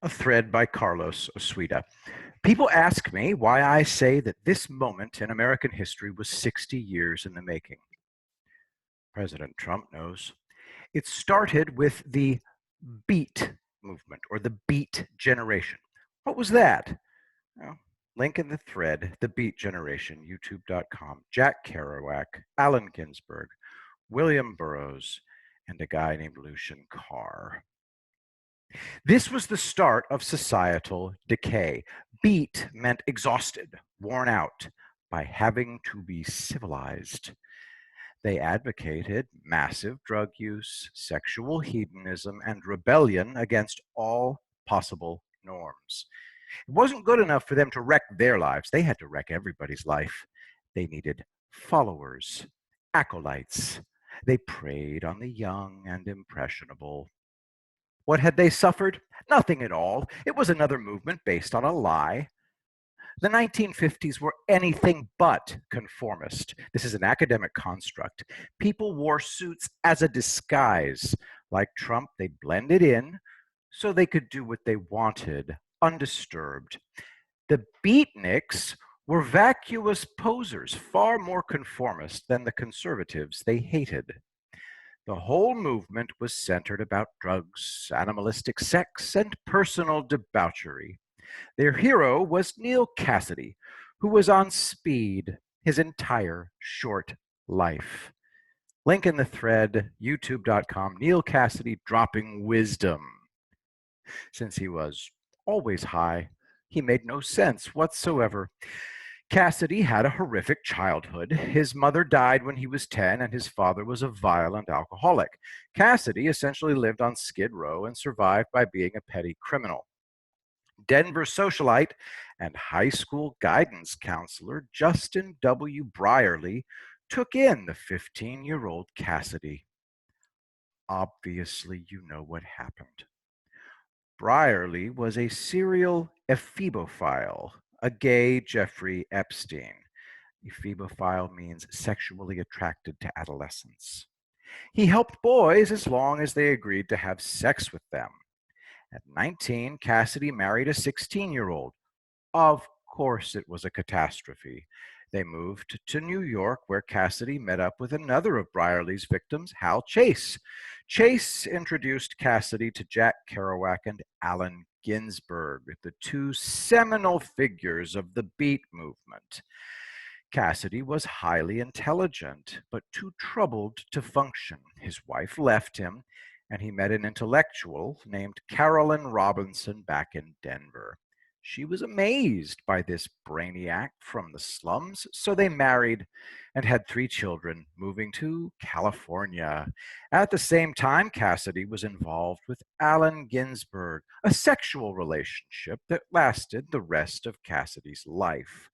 A thread by Carlos Osuita. People ask me why I say that this moment in American history was 60 years in the making. President Trump knows. It started with the Beat movement, or the Beat generation. What was that? Well, link in the thread, the Beat generation, youtube.com, Jack Kerouac, Allen Ginsberg, William Burroughs, and a guy named Lucian Carr. This was the start of societal decay. Beat meant exhausted, worn out by having to be civilized. They advocated massive drug use, sexual hedonism, and rebellion against all possible norms. It wasn't good enough for them to wreck their lives. They had to wreck everybody's life. They needed followers, acolytes. They preyed on the young and impressionable. What had they suffered? Nothing at all. It was another movement based on a lie. The 1950s were anything but conformist. This is an academic construct. People wore suits as a disguise. Like Trump, they blended in so they could do what they wanted, undisturbed. The Beatniks were vacuous posers, far more conformist than the conservatives they hated. The whole movement was centered about drugs, animalistic sex, and personal debauchery. Their hero was Neal Cassady, who was on speed his entire short life. Link in the thread, youtube.com, Neal Cassady dropping wisdom. Since he was always high, he made no sense whatsoever. Cassady had a horrific childhood. His mother died when he was 10, and his father was a violent alcoholic. Cassady essentially lived on Skid Row and survived by being a petty criminal. Denver socialite and high school guidance counselor Justin W. Brierly took in the 15-year-old Cassady. Obviously, you know what happened. Brierly was a serial ephebophile, a gay Jeffrey Epstein. Ephebophile means sexually attracted to adolescents. He helped boys as long as they agreed to have sex with them. At 19, Cassady married a 16-year-old. Of course, it was a catastrophe. They moved to New York, where Cassady met up with another of Brierly's victims, Hal Chase. Chase introduced Cassady to Jack Kerouac and Allen Ginsberg, the two seminal figures of the Beat movement. Cassady was highly intelligent, but too troubled to function. His wife left him, and he met an intellectual named Carolyn Robinson back in Denver. She was amazed by this brainiac from the slums, so they married and had 3 children, moving to California. At the same time, Cassady was involved with Allen Ginsberg, a sexual relationship that lasted the rest of Cassady's life.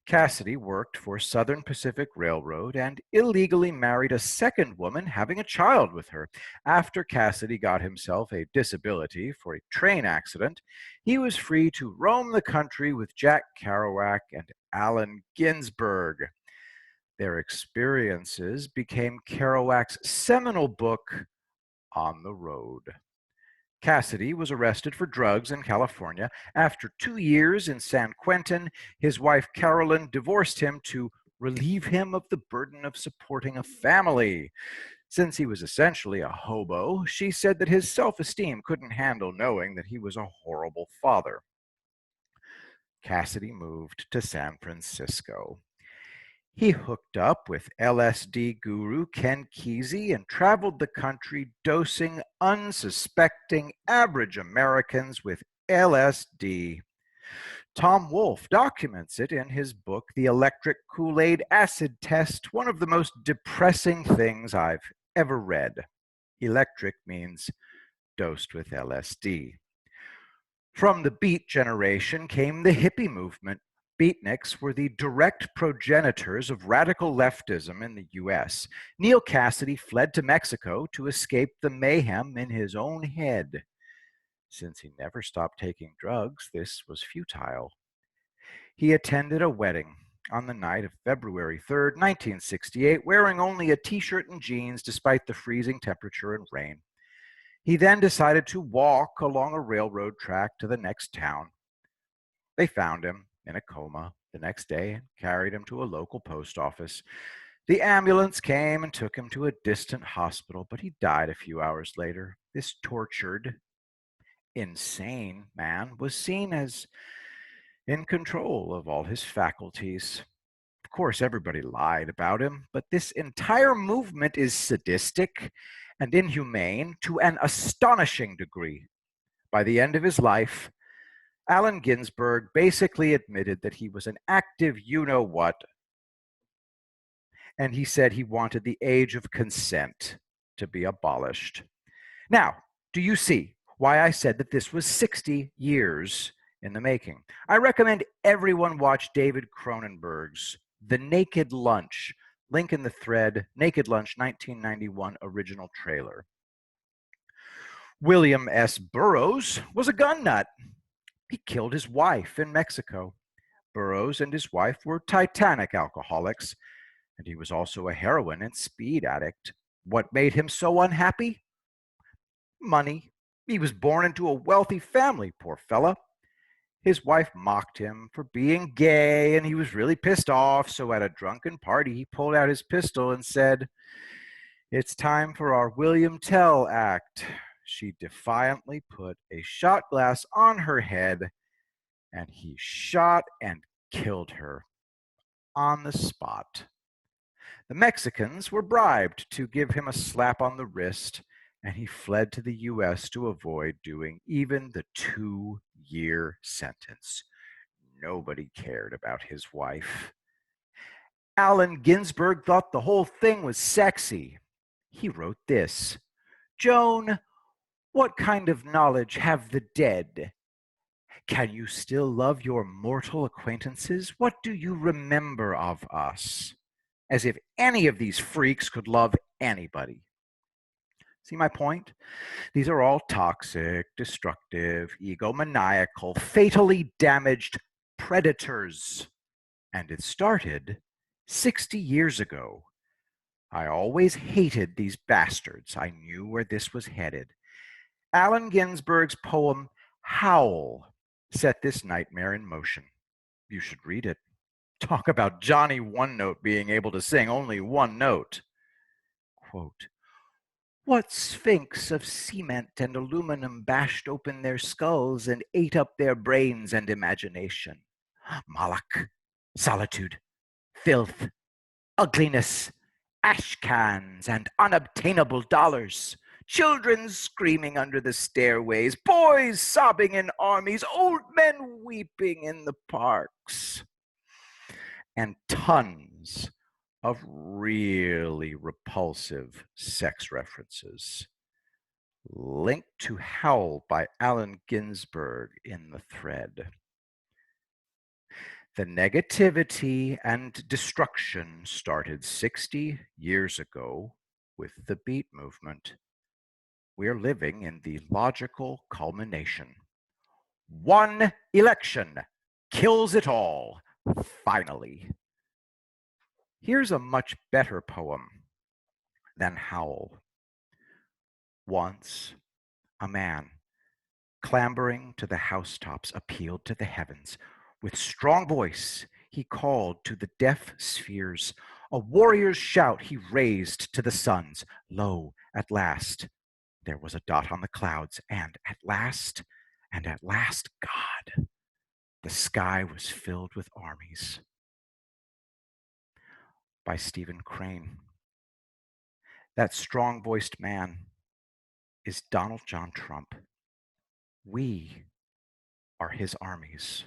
Cassady worked for Southern Pacific Railroad and illegally married a second woman, having a child with her. After Cassady got himself a disability for a train accident, he was free to roam the country with Jack Kerouac and Allen Ginsberg. Their experiences became Kerouac's seminal book, On the Road. Cassady was arrested for drugs in California. After 2 years in San Quentin, his wife Carolyn divorced him to relieve him of the burden of supporting a family. Since he was essentially a hobo, she said that his self-esteem couldn't handle knowing that he was a horrible father. Cassady moved to San Francisco. He hooked up with LSD guru Ken Kesey and traveled the country dosing unsuspecting average Americans with LSD. Tom Wolfe documents it in his book, The Electric Kool-Aid Acid Test, one of the most depressing things I've ever read. Electric means dosed with LSD. From the Beat generation came the hippie movement. Beatniks were the direct progenitors of radical leftism in the US. Neal Cassady fled to Mexico to escape the mayhem in his own head. Since he never stopped taking drugs, this was futile. He attended a wedding on the night of February 3rd, 1968, wearing only a t-shirt and jeans despite the freezing temperature and rain. He then decided to walk along a railroad track to the next town. They found him in a coma the next day and carried him to a local post office. The ambulance came and took him to a distant hospital, but he died a few hours later. This tortured, insane man was seen as in control of all his faculties. Of course, everybody lied about him, but this entire movement is sadistic and inhumane to an astonishing degree. By the end of his life, Allen Ginsberg basically admitted that he was an active you-know-what, and he said he wanted the age of consent to be abolished. Now, do you see why I said that this was 60 years in the making? I recommend everyone watch David Cronenberg's The Naked Lunch, link in the thread, Naked Lunch 1991 original trailer. William S. Burroughs was a gun nut. He killed his wife in Mexico. Burroughs and his wife were Titanic alcoholics, and he was also a heroin and speed addict. What made him so unhappy? Money. He was born into a wealthy family, poor fella. His wife mocked him for being gay, and he was really pissed off. So at a drunken party, he pulled out his pistol and said, "It's time for our William Tell act." She defiantly put a shot glass on her head, and he shot and killed her on the spot. The Mexicans were bribed to give him a slap on the wrist, and he fled to the US to avoid doing even the 2-year sentence. Nobody cared about his wife. Allen Ginsberg thought the whole thing was sexy. He wrote this: "Joan, what kind of knowledge have the dead? Can you still love your mortal acquaintances? What do you remember of us?" As if any of these freaks could love anybody. See my point? These are all toxic, destructive, egomaniacal, fatally damaged predators. And it started 60 years ago. I always hated these bastards. I knew where this was headed. Allen Ginsberg's poem, Howl, set this nightmare in motion. You should read it. Talk about Johnny One Note being able to sing only one note. Quote, "What sphinx of cement and aluminum bashed open their skulls and ate up their brains and imagination? Moloch, solitude, filth, ugliness, ash cans, and unobtainable dollars. Children screaming under the stairways, boys sobbing in armies, old men weeping in the parks. And tons of really repulsive sex references. Link to Howl by Allen Ginsberg in the thread. The negativity and destruction started 60 years ago with the Beat movement. We're living in the logical culmination. One election kills it all, finally. Here's a much better poem than Howl. Once, a man, clambering to the housetops, appealed to the heavens. With strong voice, he called to the deaf spheres. A warrior's shout he raised to the suns. Lo, at last, there was a dot on the clouds, and at last, God, the sky was filled with armies. By Stephen Crane. That strong-voiced man is Donald John Trump. We are his armies.